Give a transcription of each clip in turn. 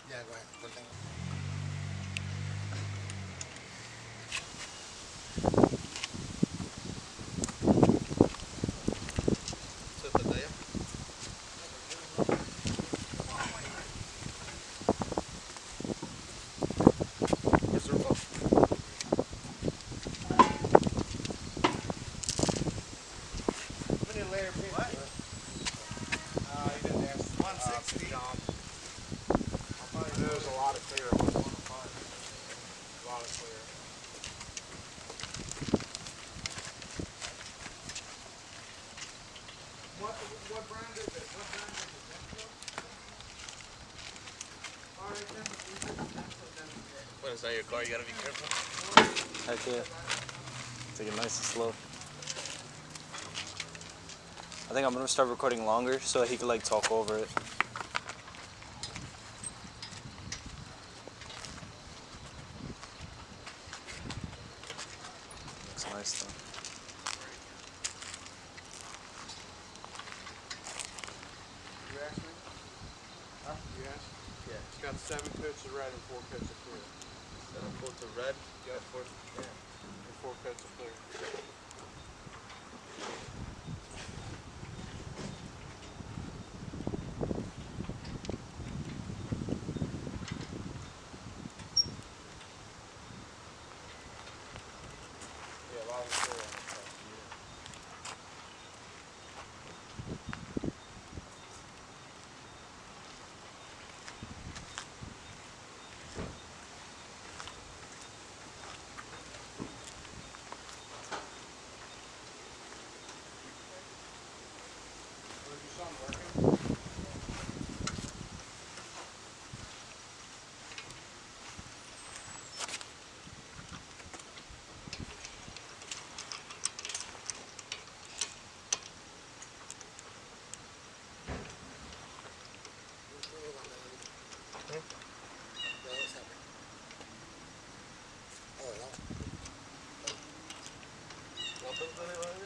Yeah, go ahead. Good thing. There's a lot of clear. A lot of clear. What brand is it? What brand is it? When it's not your car, you gotta be careful. Heck yeah. Take it nice and slow. I think I'm gonna start recording longer so that he could like talk over it. Looks nice though. You asked me? Huh? You asked? Yeah. It's got 7 coats of red and 4 coats of clear. 7 coats of red, Yep. 4, yeah. And 4 coats of clear. Yeah, a lot of clear on this stuff. Was your son working? ¿Cuántos tenés ahí?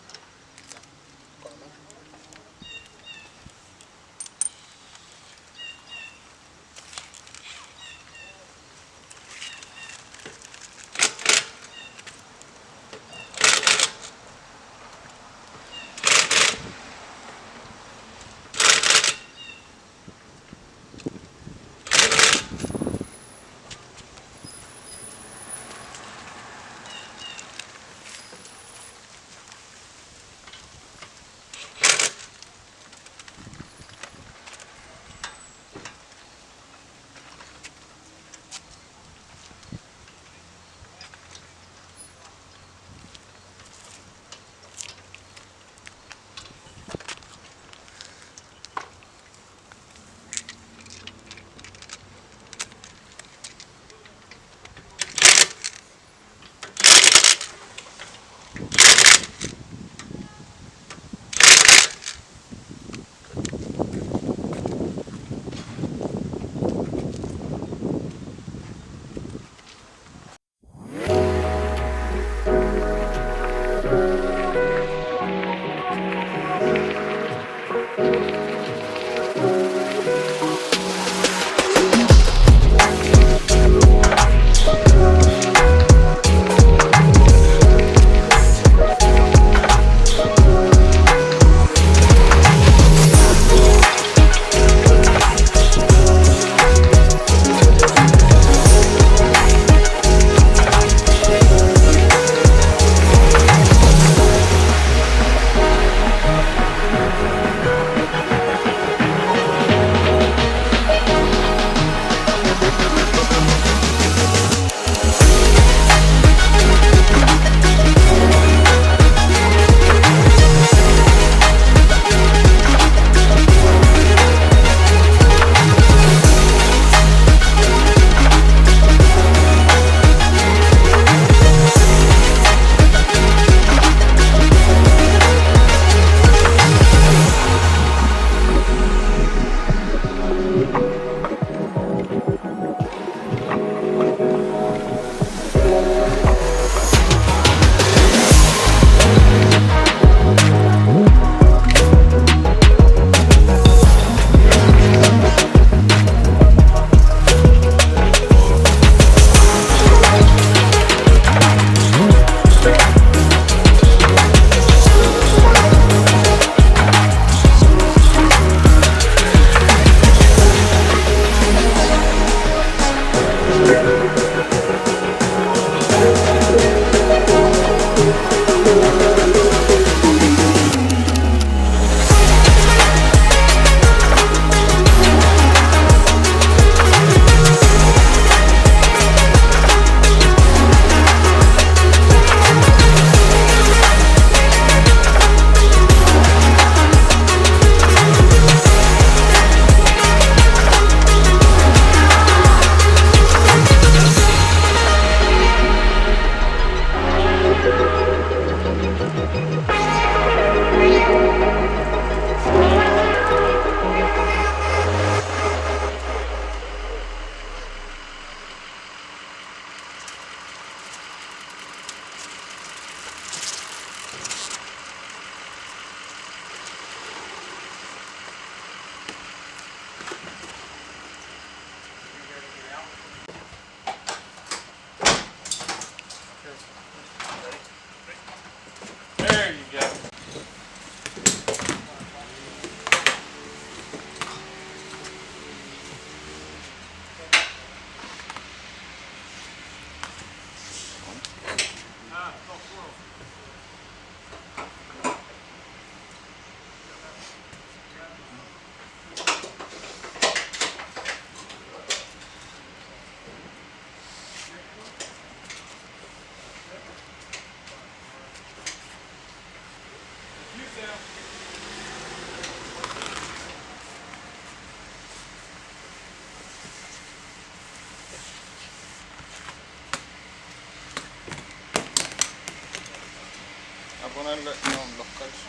ponerle los calzos.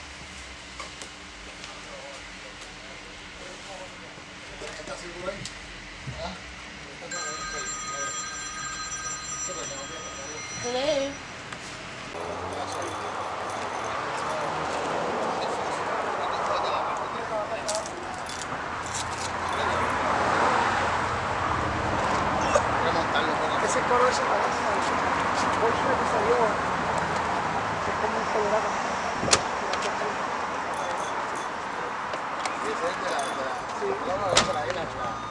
¿Estás seguro ahí? ¿Ah? Hello. Ese color se parece al Porsche que salió. Es como un colorado. Y ese es de la isla.